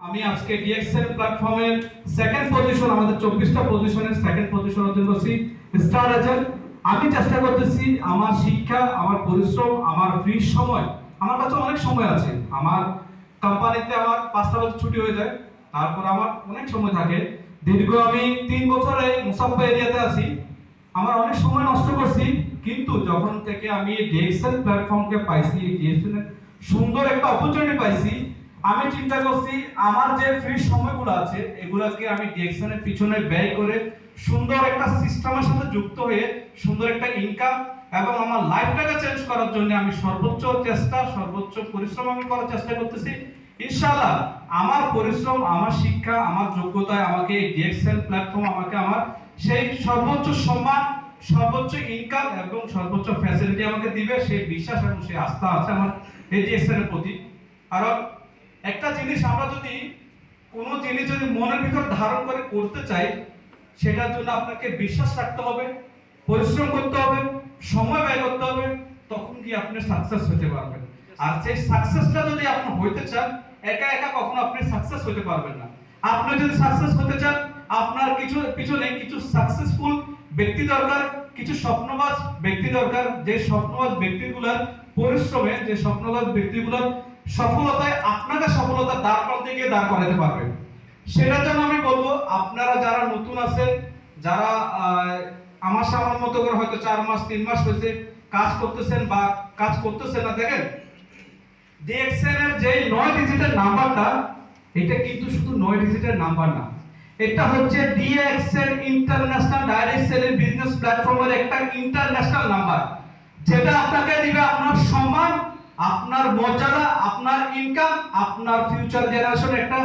আমি আজকে ডিএক্সএল প্ল্যাটফর্মের সেকেন্ড পজিশন, আমাদের 24টা পজিশনের সেকেন্ড পজিশন অর্জন করছি স্টার এজেন্ট। আমি চেষ্টা করতেছি আমার শিক্ষা, আমার পরিশ্রম, আমার ফ্রি সময়, আমার কাছে অনেক সময় আছে। আমার কোম্পানিতে আমার 5টা বছর ছুটি হয়ে যায়, তারপর আমার অনেক সময় থাকে। দীর্ঘ আমি 3 বছরে মুসাফা এরিয়াতে আছি, আমার অনেক সময় নষ্ট করছি। কিন্তু যখন থেকে আমি ডিএক্সএল প্ল্যাটফর্মকে পাইছি, ডিএক্সএল সুন্দর একটা অপরচুনিটি পাইছি, আমি চিন্তা করছি আমার যে ফ্রি সময়গুলো আছে এগুলাকে আমি ডিএক্সএল এর পিছনে ব্যয় করে সুন্দর একটা সিস্টেমের সাথে যুক্ত হয়ে সুন্দর একটা ইনকাম এবং আমার লাইফটাকে চেঞ্জ করার জন্য আমি সর্বোচ্চ চেষ্টা, সর্বোচ্চ পরিশ্রম আমি করার চেষ্টা করতেছি। ইনশাআল্লাহ আমার পরিশ্রম, আমার শিক্ষা, আমার যোগ্যতায় আমাকে এই ডিএক্সএল প্ল্যাটফর্ম আমাকে আমার সেই সর্বোচ্চ সম্মান, সর্বোচ্চ ইনকাম এবং সর্বোচ্চ ফ্যাসিলিটি আমাকে দিবে, সেই বিশ্বাস এবং সেই আস্থা আছে আমার এই ডিএক্সএল এর প্রতি। কারণ একটা জিনিস আমরা যদি কোনো জিনিস যদি মনের ভিতর ধারণ করে করতে চাই, সেটার জন্য আপনাকে বিশ্বাস রাখতে হবে, পরিশ্রম করতে হবে, সময় ব্যয় করতে হবে, তখন কি আপনি সাকসেস হতে পারবেন। আর সেই সাকসেসটা যদি আপনি হইতে চান, একা একা কখনো আপনি সাকসেস হতে পারবেন না। আপনি যদি সাকসেস হতে চান, আপনার কিছু পিছনে কিছু সাকসেসফুল ব্যক্তি দরকার, কিছু স্বপ্নবাজ ব্যক্তি দরকার, যে স্বপ্নবাজ ব্যক্তিগুলোর পরিশ্রমে, যে স্বপ্নবাজ ব্যক্তিগুলোর সফলতায় আপনাকে সফলতা দাঁড় করাতে গিয়ে দাঁড় করাতে পারবেন। সেটার জন্য আমি বলবো আপনারা যারা নতুন আছেন, যারা আমার সামান্য মতো করে হয়তো 4 মাস 3 মাস হয়েছে কাজ করতেছেন বা কাজ করতেছেন না, দেখেন ডিএক্সএল এর যে 9 ডিজিটের নাম্বারটা, এটা কিন্তু শুধু 9 ডিজিটের নাম্বার না, এটা হচ্ছে DXL international direct selling business প্ল্যাটফর্মের একটা ইন্টারন্যাশনাল নাম্বার, যেটা আপনাকে দিবে আপনার সম্মান, আপনার মর্যাদা, আপনার ইনকাম, আপনার ফিউচার জেনারেশনের একটা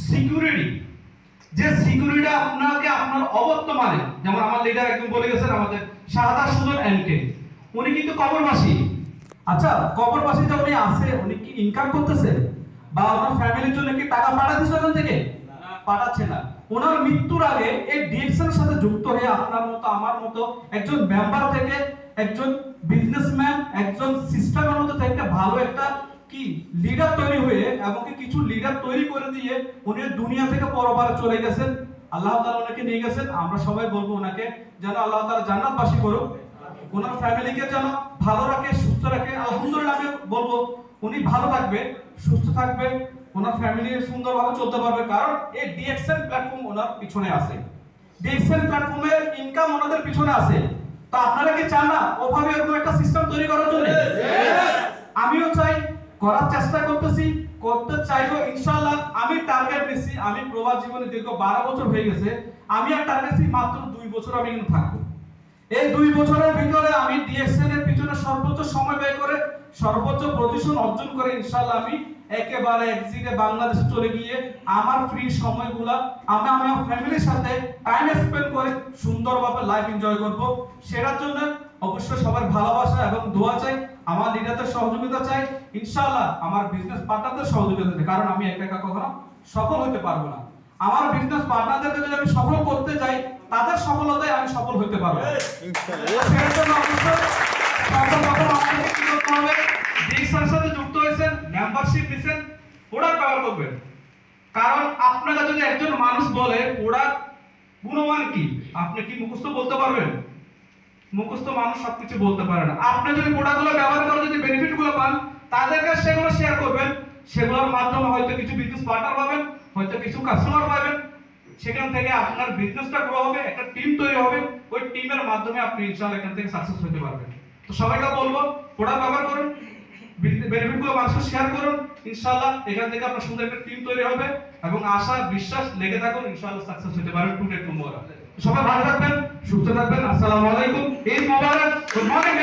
সিকিউরিটি। যে সিকিউরিটি আপনাকে আপনার অবর্তমানে, যেমন আমার লিডার একদম বলে গেছেন, আমাদের শাহাদাত সুজন এনকে, উনি কিন্তু কবরবাসী। আচ্ছা, কবরবাসী যে উনি আছে, উনি কি ইনকাম করতেছে বা ওনার ফ্যামিলির জন্য কি টাকা পাঠাচ্ছে ওখান থেকে? পাঠাচ্ছে না। ওনার মৃত্যুর আগে এই ডিএক্সএল এর সাথে যুক্ত হয়ে আপনার মতো আমার মতো একজন মেম্বার থেকে একজন বিজনেসম্যান, একজন সিস্টেমের মতো থেকে ভালো একটা কি লিডার তৈরি হয়ে এবং কিছু লিডার তৈরি করে দিয়ে উনি দুনিয়া থেকে পরপারে চলে গেছেন। আল্লাহ তাআলা ওনাকে নিয়ে গেছেন। আমরা সবাই বলবো ওনাকে যেন আল্লাহ তাআলা জান্নাতবাসী করুক, ওনার ফ্যামিলিকে যেন ভালো রাখে, সুস্থ রাখে। আলহামদুলিল্লাহ আমি বলবো উনি ভালো থাকবে, সুস্থ থাকবে, ওনার ফ্যামিলি সুন্দরভাবে চলতে পারবে, কারণ এই ডিএক্সএল প্ল্যাটফর্ম ওনার পিছনে আছে। ডিএক্সএল প্ল্যাটফর্মের ইনকাম ওনাদের পিছনে আছে। তো আপনারা কি চান না ওভাবে এরকম একটা সিস্টেম তৈরি করার জন্য? আমিও চাই, করার চেষ্টা করতেছি, করতে চাইবো ইনশাআল্লাহ। আমি টার্গেট নিছি, আমি প্রবাস জীবনে দীর্ঘ 12 বছর হয়ে গেছে, আমি আর টার্গেট নিছি মাত্র 2 বছর আমি এখানে থাকবো। এই 2 বছরের ভিতরে আমি ডিএক্সএল এর পিছনে সর্বোচ্চ সময় ব্যয় করে সর্বোচ্চ পজিশন অর্জন করে ইনশাআল্লাহ আমি একেবারে এক্সিটে বাংলাদেশে চলে গিয়ে আমার ফ্রি সময়গুলা আমি আমার ফ্যামিলির সাথে টাইম স্পেন্ড করে সুন্দরভাবে লাইফ এনজয় করব। সেটার জন্য অবশ্যই সবার ভালোবাসা এবং দোয়া চাই, আমার লিডারদের সহযোগিতা চাই, ইনশাআল্লাহ আমার বিজনেস পার্টনারদের সহযোগিতা চাই, কারণ আমি একা একা কখনো সফল হতে পারবো না। আমার বিজনেস পার্টনারদেরকে যদি আমি সফল করতে যাই, তাদের সফলতায় আমি সফল হতে পারবো ইনশাআল্লাহ। সেটার জন্য অবশ্যই সর্বপ্রথম আপনাকে কি করতে হবে, ডিএক্সএল সাথে যুক্ত হয়েছেন, মেম্বারশিপ নিছেন, প্রোডাক্ট ব্যবহার করবেন। কারণ আপনাকে যদি একজন মানুষ বলে প্রোডাক্ট গুণমান কি, আপনি কি মুখস্থ বলতে পারবেন? মুখস্থ মানুষ সবকিছু বলতে পারে না। আপনি যদি প্রোডাক্টগুলো ব্যবহার করে যদি বেনিফিটগুলো পান, তাদেরকে সেগুলো শেয়ার করবেন। সেগুলোর মাধ্যমে হয়তো কিছু বিজনেস পার্টনার পাবেন, হয়তো কিছু কাস্টমার পাবেন। সেখান থেকে আপনার বিজনেসটা গ্রো হবে, একটা টিম তৈরি হবে। ওই টিমের মাধ্যমে আপনি ইনশাআল্লাহ এখান থেকে সাকসেস হতে পারবেন। তো সবাইকে বলবো প্রোডাক্ট ব্যবহার করুন, বেনিফিটগুলো মানুষের শেয়ার করুন, ইনশাআল্লাহ এখান থেকে আপনার সুন্দর একটা টিম তৈরি হবে এবং আশা বিশ্বাস লেগে থাকুন, ইনশাআল্লাহ সাকসেস হতে পারবেন টুডে টুমরো। সবাই ভালো থাকবেন, সুস্থ থাকবেন। আসসালামু আলাইকুম, ঈদ মোবারক, গুড মর্নিং।